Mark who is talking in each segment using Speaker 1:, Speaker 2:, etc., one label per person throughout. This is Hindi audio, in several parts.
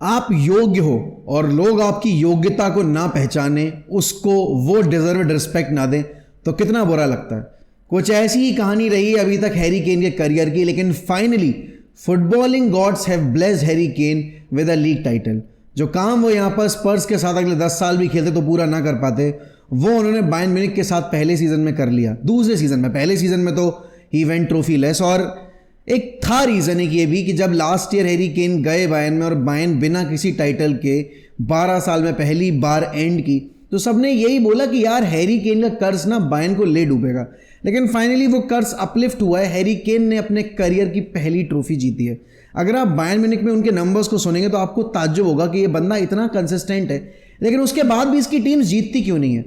Speaker 1: आप योग्य हो और लोग आपकी योग्यता को ना पहचाने, उसको वो डिजर्व्ड रिस्पेक्ट ना दें, तो कितना बुरा लगता है। कुछ ऐसी ही कहानी रही है अभी तक हैरी केन के करियर की, लेकिन finally footballing gods have blessed Harry Kane with a league title. जो काम वो यहाँ पर स्पर्स के साथ अगले 10 साल भी खेलते तो पूरा ना कर पाते, वो उन्होंने बायर्न म्यूनिख के साथ पहले सीजन में कर लिया। दूसरे सीजन में, पहले सीजन में तो ही वेंट ट्रॉफी लेस। और एक था रीजन एक ये भी कि जब लास्ट ईयर हैरी केन गए बायर्न में और बायर्न बिना किसी टाइटल के 12 साल में पहली बार एंड की, तो सबने यही बोला कि यार हैरी केन का कर्ज ना बायर्न को ले डूबेगा। लेकिन फाइनली वो कर्ज अपलिफ्ट हुआ है। हैरी केन ने अपने करियर की पहली ट्रॉफी जीती है। अगर आप बायर्न म्यूनिख में उनके नंबर्स को सुनेंगे तो आपको ताज्जुब होगा कि ये बंदा इतना कंसिस्टेंट है, लेकिन उसके बाद भी इसकी टीम जीतती क्यों नहीं है।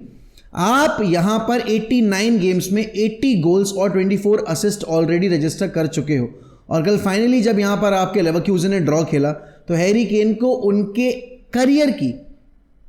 Speaker 1: आप यहां पर 89 गेम्स में 80 गोल्स और 24 असिस्ट ऑलरेडी रजिस्टर कर चुके हो, और कल फाइनली जब यहां पर आपके लेवरक्यूज़न ने ड्रॉ खेला तो हैरी केन को उनके करियर की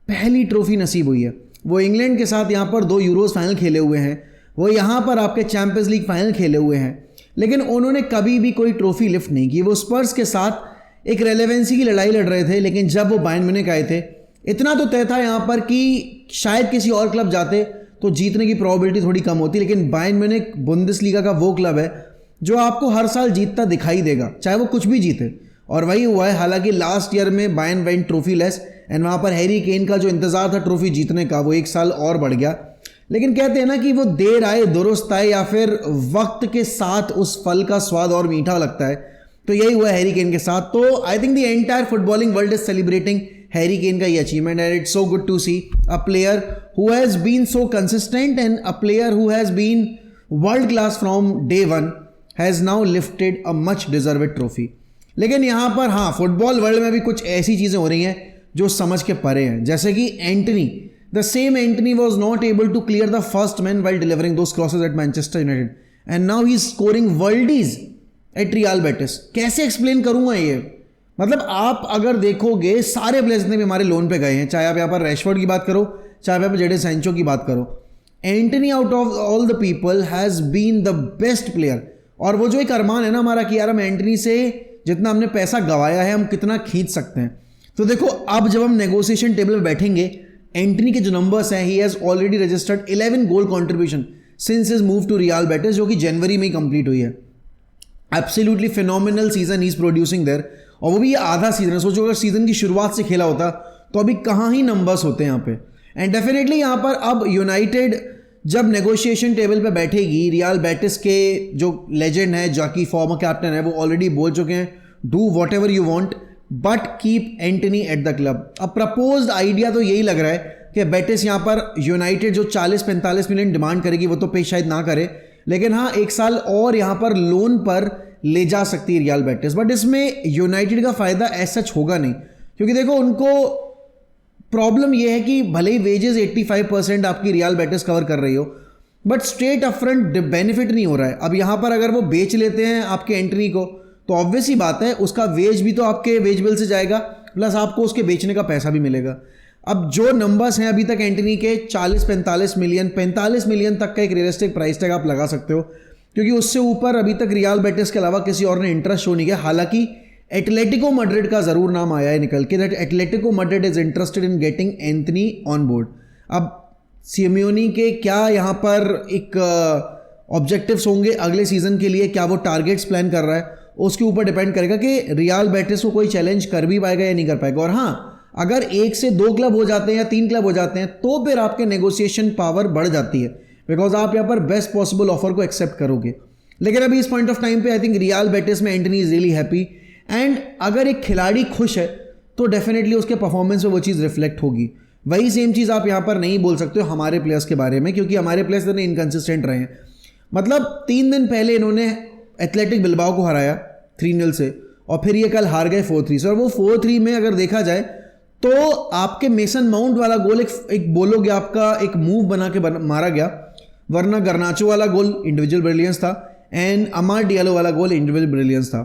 Speaker 1: पहली ट्रॉफी नसीब हुई है। वो इंग्लैंड के साथ यहां पर 2 यूरोज फाइनल खेले हुए हैं, वो यहां पर आपके चैंपियंस लीग फाइनल खेले हुए हैं, लेकिन उन्होंने कभी भी कोई ट्रॉफी लिफ्ट नहीं की। वो स्पर्स के साथ एक रेलेवेंसी की लड़ाई लड़ रहे थे, लेकिन जब वो बायर्न म्यूनिख आए थे, इतना तो तय था यहाँ पर कि शायद किसी और क्लब जाते तो जीतने की प्रोबेबिलिटी थोड़ी कम होती, लेकिन बायर्न म्यूनिख बुंदेसलीगा का वो क्लब है जो आपको हर साल जीतता दिखाई देगा, चाहे वो कुछ भी जीते। और वही हुआ है। हालांकि लास्ट ईयर में Bayern went trophy less, and वहाँ पर हैरी केन का जो इंतजार था ट्रॉफी जीतने का, वो 1 साल और बढ़ गया। लेकिन कहते हैं ना कि वो देर आए दुरुस्त आए, या फिर वक्त के साथ उस फल का स्वाद और मीठा लगता है। तो यही हुआ हैरी केन के साथ। तो I think the entire footballing world is celebrating Harry Kane का ये achievement, and it's so good to see a player who has been so consistent and a player who has been world class from day one has now lifted a much deserved trophy. लेकिन यहाँ पर हाँ, फुटबॉल वर्ल्ड में भी कुछ ऐसी चीज़ें हो रही हैं जो समझ के परे हैं, जैसे कि Antony, the same Antony was not able to clear the first man while delivering those crosses at Manchester United, and now he is scoring worldies at Real Betis. कैसे एक्सप्लेन करूंगा ये? मतलब आप अगर देखोगे सारे प्लेयर्स जितने भी हमारे लोन पे गए हैं, चाहे आप यहाँ पर रैशफोर्ड की बात करो, चाहे आप यहाँ पर जेडन सैंचो की बात करो, Antony out of all the people has been the best player. और वो जो एक अरमान है ना हमारा कि यार हम एंटनी से जितना हमने पैसा गवाया है हम कितना खींच सकते हैं। तो देखो अब जब हम नेगोशिएशन टेबल पे बैठेंगे, एंटनी के जो नंबर्स हैं, he has already registered 11 goal contribution since his move to Real Betis, जो कि जनवरी में ही कंप्लीट हुई है। Absolutely phenomenal season he is producing there, और वो भी ये आधा सीजन है। सोचो अगर सीजन की शुरुआत से खेला होता तो अभी कहाँ ही नंबर्स होते हैं यहाँ पे। एंड डेफिनेटली यहाँ पर अब यूनाइटेड जब नेगोशिएशन टेबल पे बैठेगी, रियल बेटिस के जो लेजेंड है, जाकी फॉर्मर कैप्टन है, वो ऑलरेडी बोल चुके हैं do what ever you want but keep Antony at the club. अब प्रपोज्ड आइडिया तो यही लग रहा है कि बेटिस यहाँ पर यूनाइटेड जो 40-45 मिलियन डिमांड करेगी वो तो पे शायद ना करे, लेकिन हाँ 1 साल और यहाँ पर लोन पर ले जा सकती है रियल बेटिस। बट इसमें यूनाइटेड का फायदा ऐसा होगा नहीं, क्योंकि देखो उनको प्रॉब्लम यह है कि भले ही वेजेस 85% आपकी रियल बेटिस कवर कर रही हो, बट स्ट्रेट अपफ्रंट बेनिफिट नहीं हो रहा है। अब यहाँ पर अगर वो बेच लेते हैं आपके एंटनी को, तो ऑब्वियस ही बात है उसका वेज भी तो आपके वेज बिल से जाएगा, प्लस आपको उसके बेचने का पैसा भी मिलेगा। अब जो नंबर्स हैं अभी तक एंटनी के 40-45 मिलियन, 45 मिलियन तक का एक रियलिस्टिक प्राइस टैग आप लगा सकते हो, क्योंकि उससे ऊपर अभी तक रियल बेटिस के अलावा किसी और ने इंटरेस्ट शो नहीं किया। हालांकि एटलेटिको मैड्रिड का जरूर नाम आया है निकल के, that Atletico Madrid is interested in getting Anthony on board. अब सिमियोनी के क्या यहाँ पर एक ऑब्जेक्टिव्स होंगे अगले सीजन के लिए, क्या वो टारगेट्स प्लान कर रहा है, उसके ऊपर डिपेंड करेगा कि रियल बेटिस को कोई चैलेंज कर भी पाएगा या नहीं कर पाएगा। और हाँ, अगर 1 से 2 क्लब हो जाते हैं या 3 क्लब हो जाते हैं तो फिर आपके नेगोशिएशन पावर बढ़ जाती है, बिकॉज आप यहाँ पर बेस्ट पॉसिबल ऑफर को एक्सेप्ट करोगे। लेकिन अभी इस पॉइंट ऑफ टाइम पे आई थिंक रियल बेटिस में Antony is really happy, and अगर एक खिलाड़ी खुश है तो डेफिनेटली उसके परफॉर्मेंस में वो चीज़ रिफ्लेक्ट होगी। वही सेम चीज़ आप यहाँ पर नहीं बोल सकते हो हमारे प्लेयर्स के बारे में, क्योंकि हमारे प्लेयर्स इतने इनकंसिस्टेंट रहे हैं। मतलब 3 दिन पहले इन्होंने एथलेटिक बिल्बाओ को हराया 3-0 से, और फिर ये कल हार गए 4-3 से। और वो 4-3 में अगर देखा जाए तो आपके मेसन माउंट वाला गोल एक बोलोगे आपका एक मूव बना के मारा गया, वरना गर्नाचो वाला गोल इंडिविजुअल ब्रिलियंस था, एंड अमार डियालो वाला गोल इंडिविजुअल ब्रिलियंस था।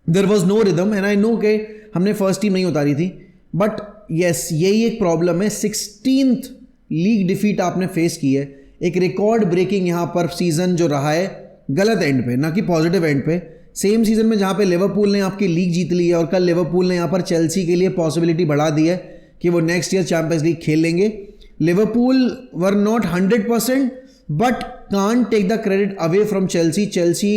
Speaker 1: There was no rhythm, and I know कि हमने फर्स्ट टीम नहीं उतारी थी, बट येस यही एक प्रॉब्लम है। 16th लीग डिफीट आपने फेस की है, एक रिकॉर्ड ब्रेकिंग यहाँ पर सीजन जो रहा है गलत एंड पे, ना कि पॉजिटिव एंड पे। सेम सीजन में जहाँ पे लिवरपूल ने आपकी लीग जीत ली है और कल लिवरपूल ने यहाँ पर चेल्सी के लिए पॉसिबिलिटी बढ़ा दी है कि वो नेक्स्ट ईयर चैंपियंस लीग खेल लेंगे। Liverpool were not 100% but can't take the credit away from Chelsea. Chelsea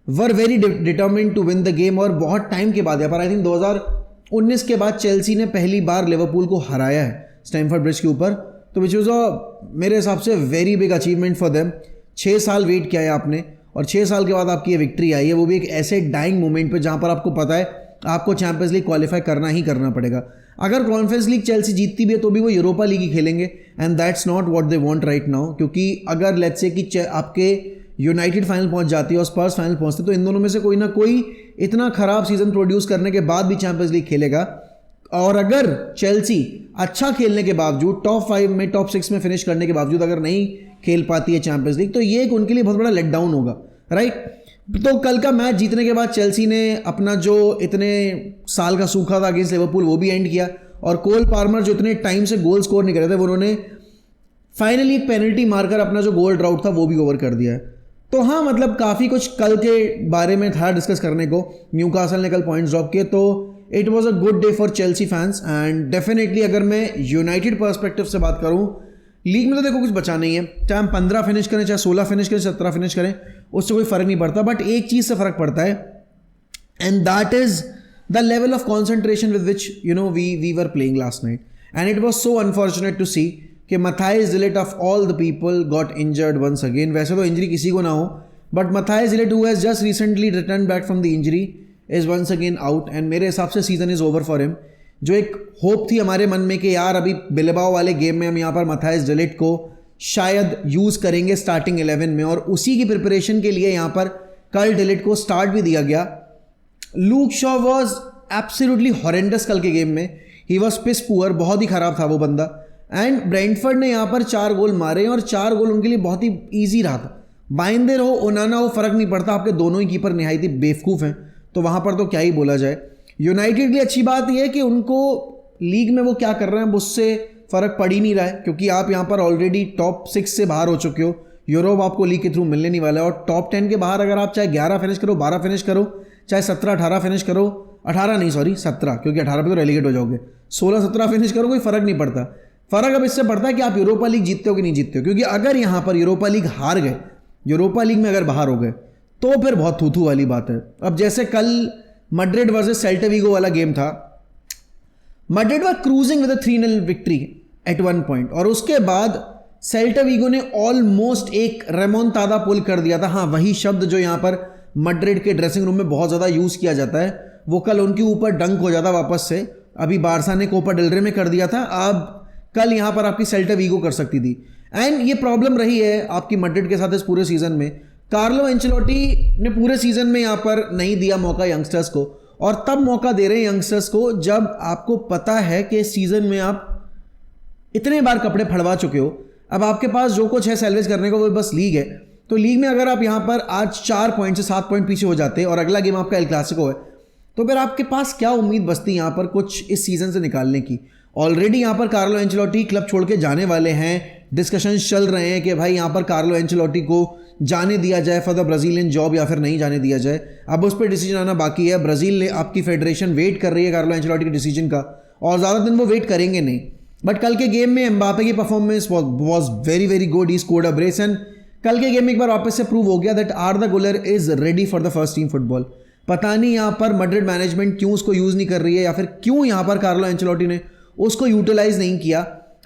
Speaker 1: were very determined to win the game और बहुत टाइम के बाद यहाँ पर आई थिंक 2019 के बाद चेल्सी ने पहली बार लिवरपूल को हराया है स्टैमफोर्ड ब्रिज के ऊपर, तो विच वॉज मेरे हिसाब से very big achievement for them. 6 साल वेट किया है आपने और 6 साल के बाद आपकी ये विक्ट्री आई है, वो भी एक ऐसे डाइंग मोमेंट पे जहाँ पर आपको पता है आपको चैंपियंस लीग क्वालिफाई करना ही करना पड़ेगा। अगर कॉन्फ्रेंस लीग चेल्सी जीतती भी है तो भी वो यूरोपा लीग ही खेलेंगे and that's not what they want right now, क्योंकि अगर लेट्स से कि आपके यूनाइटेड फाइनल पहुंच जाती है और स्पर्स फाइनल पहुंचते तो इन दोनों में से कोई ना कोई इतना खराब सीजन प्रोड्यूस करने के बाद भी चैंपियंस लीग खेलेगा। और अगर चेल्सी अच्छा खेलने के बावजूद टॉप 5 में टॉप 6 में फिनिश करने के बावजूद अगर नहीं खेल पाती है चैंपियंस लीग तो ये एक उनके लिए बहुत बड़ा लेट डाउन होगा, राइट। तो कल का मैच जीतने के बाद चेल्सी ने अपना जो इतने साल का सूखा था अगेंस्ट लिवरपूल वो भी एंड किया और कोल पार्मर जो इतने टाइम से गोल स्कोर नहीं कर रहे थे उन्होंने फाइनली एक पेनल्टी मारकर अपना जो गोल ड्राउट था वो भी ओवर कर दिया है। तो हाँ, मतलब काफ़ी कुछ कल के बारे में था डिस्कस करने को। न्यूकासल ने कल पॉइंट्स ड्रॉप किए तो it was a good day for Chelsea fans and definitely अगर मैं यूनाइटेड पर्सपेक्टिव से बात करूँ लीग में तो देखो कुछ बचा नहीं है, चाहे हम 15 फिनिश करें चाहे 16 फिनिश करें 17 फिनिश करें उससे कोई फर्क नहीं पड़ता, बट एक चीज़ से फर्क पड़ता है and that is the level of concentration with which we were playing last night and it was so unfortunate to see कि Matthijs de Ligt of all the people got injured once again. वैसे तो इंजरी किसी को ना हो but Matthijs de Ligt who has just recently returned back from the injury is once again out and मेरे हिसाब से season is over for him. जो एक होप थी हमारे मन में कि यार अभी बिलबाओ वाले गेम में हम यहाँ पर Matthijs de Ligt को शायद यूज़ करेंगे स्टार्टिंग 11 में और उसी की प्रिपरेशन के लिए यहाँ पर कल de Ligt को स्टार्ट भी दिया गया। Luke Shaw was absolutely horrendous कल के गेम में, ही वॉज पिस पुअर, बहुत ही ख़राब था वो बंदा एंड ब्रेंटफोर्ड ने यहाँ पर 4 गोल मारे और 4 गोल उनके लिए बहुत ही ईजी रहा था। बाइंदर हो ओनाना हो फ़र्क नहीं पड़ता, आपके दोनों ही कीपर निहायत ही बेवकूफ़ हैं तो वहाँ पर तो क्या ही बोला जाए। यूनाइटेड की अच्छी बात यह है कि उनको लीग में वो क्या कर रहे हैं उससे फ़र्क पड़ ही नहीं रहा है क्योंकि आप यहाँ पर ऑलरेडी टॉप 6 से बाहर हो चुके हो। यूरोप आपको लीग के थ्रू मिलने नहीं वाला है और टॉप 10 के बाहर अगर आप चाहे 11 फिनिश करो 12 फिनिश करो चाहे 17-18 फिनिश करो, 18 नहीं सॉरी 17 क्योंकि 18 पे तो रेलीगेट हो जाओगे, 16-17 फिनिश करो कोई फ़र्क नहीं पड़ता। फ़र्क अब इससे पड़ता है कि आप यूरोपा लीग जीतते हो कि नहीं जीतते हो, क्योंकि अगर यहाँ पर यूरोपा लीग हार गए, यूरोपा लीग में अगर बाहर हो गए तो फिर बहुत थूथू वाली बात है। अब जैसे कल मैड्रिड वर्सेस सेल्टा विगो वाला गेम था, Madrid were cruising with a 3-0 victory at one point और उसके बाद सेल्टा विगो ने ऑलमोस्ट एक रेमोंटादा पुल कर दिया था। हाँ, वही शब्द जो यहाँ पर मैड्रिड के ड्रेसिंग रूम में बहुत ज़्यादा यूज़ किया जाता है वो कल उनके ऊपर डंक हो जाता वापस से। अभी बारसा ने कोपा डेल रे में कर दिया था, अब कल यहाँ पर आपकी सेल्टा विगो कर सकती थी एंड ये प्रॉब्लम रही है आपकी मैड्रिड के साथ इस पूरे सीज़न में। कार्लो एंचेलोटी ने पूरे सीज़न में यहाँ पर नहीं दिया मौका यंगस्टर्स को और तब मौका दे रहे हैं यंगस्टर्स को जब आपको पता है कि सीज़न में आप इतने बार कपड़े फड़वा चुके हो, अब आपके पास जो कुछ है सैल्वेज करने को वो बस लीग है। तो लीग में अगर आप यहाँ पर आज 4 पॉइंट से 7 पॉइंट पीछे हो जाते और अगला गेम आपका एल क्लासिको है तो फिर आपके पास क्या उम्मीद बचती यहाँ पर कुछ इस सीज़न से निकालने की। ऑलरेडी यहाँ पर कार्लो एंचेलोटी क्लब छोड़ के जाने वाले हैं, डिस्कशंस चल रहे हैं कि भाई यहाँ पर कार्लो एंचेलोटी को जाने दिया जाए फॉर द ब्राज़ीलियन जॉब या फिर नहीं जाने दिया जाए। अब उस पर डिसीजन आना बाकी है। ब्राज़ील ने आपकी फेडरेशन वेट कर रही है कार्लो एंचेलोटी के डिसीजन का और ज़्यादा दिन वो वेट करेंगे नहीं। बट कल के गेम में एम्बापे की performance was very very good, he scored a brace and कल के गेम में एक बार वापस से प्रूव हो गया दैट आर्दा गुलर is ready for the first team football. पता नहीं यहाँ पर मैड्रिड मैनेजमेंट क्यों उसको यूज़ नहीं कर रही है या फिर क्यों यहाँ पर कार्लो एंचेलोटी ने उसको यूटिलाइज नहीं किया।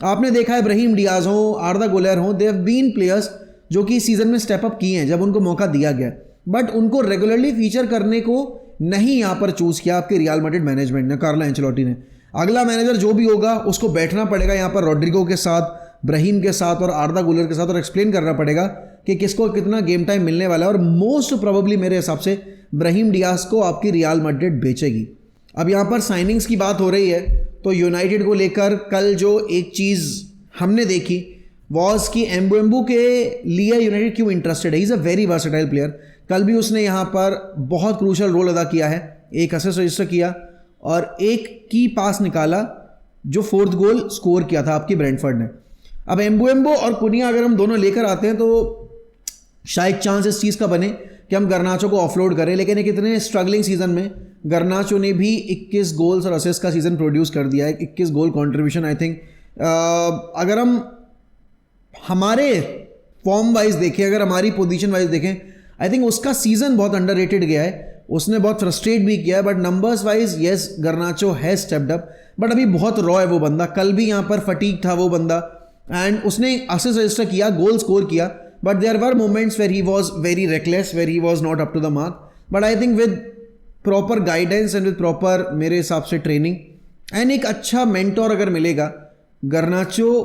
Speaker 1: आपने देखा है ब्राहीम डियाज हो, आर्दा गुलर हो, दे हैव बीन प्लेयर्स जो कि सीजन में स्टेप अप किए हैं जब उनको मौका दिया गया, बट उनको रेगुलरली फीचर करने को नहीं यहाँ पर चूज़ किया आपके रियल मैड्रिड मैनेजमेंट ने, कार्लो एंचेलोटी ने। अगला मैनेजर जो भी होगा उसको बैठना पड़ेगा यहाँ पर रोड्रिगो के साथ, ब्राहीम के साथ और आर्दा गुलर के साथ और एक्सप्लेन करना पड़ेगा कि किसको कितना गेम टाइम मिलने वाला है और मोस्ट प्रोबेबली मेरे हिसाब से ब्राहीम डियाज को आपकी रियल मैड्रिड बेचेगी। अब यहाँ पर साइनिंग्स की बात हो रही है तो यूनाइटेड को लेकर कल जो एक चीज़ हमने देखी वॉज कि एम्बुएम्बू के लिए यूनाइटेड क्यों इंटरेस्टेड है। Is a very versatile player. कल भी उसने यहाँ पर बहुत क्रूशल रोल अदा किया है, एक असिस्ट रजिस्टर किया और एक की पास निकाला जो 4th गोल स्कोर किया था आपकी ब्रेंटफोर्ड ने। अब एम्बुएम्बो और कुनिया अगर हम दोनों लेकर आते हैं तो शायद चांस इस चीज़ का बने कि हम गर्नाचो को ऑफलोड करें, लेकिन एक इतने स्ट्रगलिंग सीजन में गर्नाचो ने भी 21 गोल्स और असिस्ट का सीजन प्रोड्यूस कर दिया है, 21 गोल कंट्रीब्यूशन। आई थिंक अगर हम हमारे फॉर्म वाइज देखें, अगर हमारी पोजीशन वाइज देखें, आई थिंक उसका सीजन बहुत अंडररेटेड गया है, उसने बहुत फ्रस्ट्रेट भी किया है, but numbers wise yes गर्नाचो has stepped up, but अभी बहुत रॉ है वो बंदा। कल भी यहाँ पर फटीक था वो बंदा, एंड उसने असिस्ट रजिस्टर किया, गोल स्कोर किया, but there were moments where he was very reckless, where he was not up to the mark. But I think with proper guidance and with proper मेरे हिसाब से ट्रेनिंग एंड एक अच्छा मेंटोर अगर मिलेगा, गर्नाचो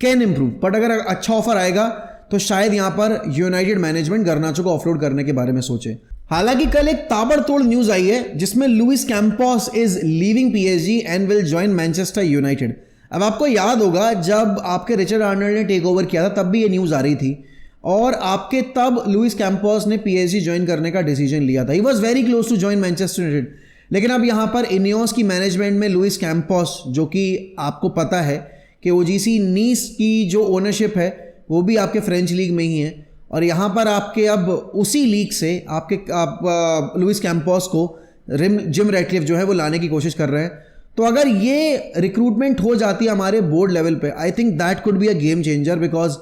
Speaker 1: कैन इम्प्रूव। बट अगर अच्छा ऑफर आएगा तो शायद यहाँ पर यूनाइटेड मैनेजमेंट गर्नाचो को ऑफलोड करने के बारे में सोचे। हालांकि कल एक ताबड़तोड़ न्यूज आई है जिसमें Luis Campos is leaving PSG and will join Manchester United. अब आपको याद होगा जब आपके रिचर्ड आर्नल्ड ने टेक ओवर किया था तब भी ये न्यूज़ आ रही थी, और आपके तब लुइस कैंपोस ने पीएसजी ज्वाइन करने का डिसीजन लिया था। He was very close to join Manchester United. लेकिन अब यहाँ पर इनियोस की मैनेजमेंट में लुइस कैंपोस, जो कि आपको पता है कि ओजीसी नीस की जो ओनरशिप है वो भी आपके फ्रेंच लीग में ही है, और यहाँ पर आपके अब उसी लीग से आप लुइस कैंपोस को जिम रैटक्लिफ जो है वो लाने की कोशिश कर रहे हैं। तो अगर ये रिक्रूटमेंट हो जाती है हमारे बोर्ड लेवल पे, I think that could be a game changer. Because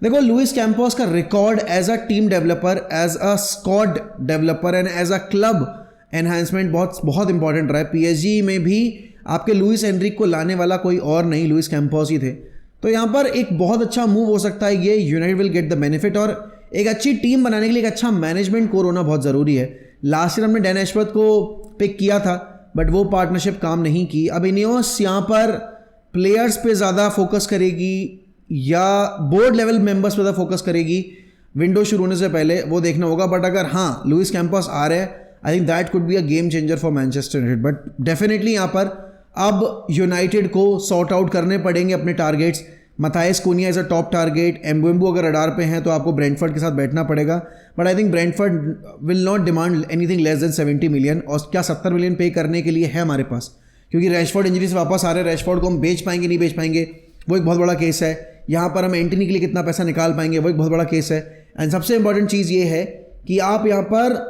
Speaker 1: देखो लुइस कैंपोस का record as a team developer, as a squad developer and as a club enhancement बहुत बहुत इंपॉर्टेंट रहा है। पीएसजी में भी आपके लुइस एनरिक को लाने वाला कोई और नहीं, लुइस कैंपोस ही थे। तो यहाँ पर एक बहुत अच्छा मूव हो सकता है ये, United will get the benefit, और एक अच्छी टीम बनाने के लिए एक अच्छा मैनेजमेंट कोर होना बहुत ज़रूरी है। लास्ट ईयर हमने डैन एशवर्थ को पिक किया था बट वो पार्टनरशिप काम नहीं की। अब इनियोस यहाँ पर प्लेयर्स पे ज़्यादा फोकस करेगी या बोर्ड लेवल मेंबर्स पे ज़्यादा फोकस करेगी विंडो शुरू होने से पहले, वो देखना होगा। बट अगर हाँ लुइस कैंपोस आ रहे हैं, आई think that could be a game changer for Manchester United. But definitely यहाँ पर अब यूनाइटेड को सॉर्ट आउट करने पड़ेंगे अपने targets. Matheus Cunha as a top target, Mbeumo अगर रडार पे हैं तो आपको ब्रेंटफोर्ड के साथ बैठना पड़ेगा। But I think Brentford will not demand anything less than 70 million, और क्या 70 मिलियन पे करने के लिए है हमारे पास, क्योंकि रैशफोर्ड इंजरी से वापस आ रहे हैं। रैशफोर्ड को हम बेच पाएंगे नहीं बेच पाएंगे वो एक बहुत बड़ा केस है। यहाँ पर हम एंटनी के लिए कितना पैसा निकाल पाएंगे वो एक बहुत बड़ा केस है। एंड सबसे इंपॉर्टेंट चीज़ ये है कि आप यहाँ पर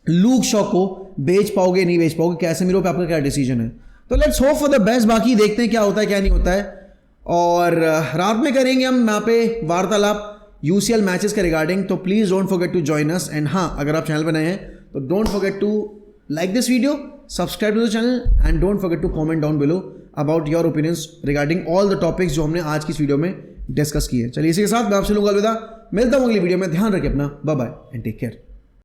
Speaker 1: लूक शॉ को बेच पाओगे नहीं बेच पाओगे, कैसेमीरो पे आपका क्या डिसीजन है। तो let's hope for the best, बाकी देखते हैं क्या होता है क्या नहीं होता है। और रात में करेंगे हम यहाँ पे वार्तालाप यूसीएल मैचेस के रिगार्डिंग, तो please don't forget to join us. And हाँ, अगर आप चैनल पर नए हैं तो don't forget to like this video, subscribe to the channel and don't forget to comment down below about your opinions regarding all the topics जो हमने आज की इस वीडियो में डिस्कस किए। चलिए इसी के साथ मैं आपसे लूँगा अलविदा, मिलता हूँ अगली वीडियो में। ध्यान रखिए अपना, bye bye and take care.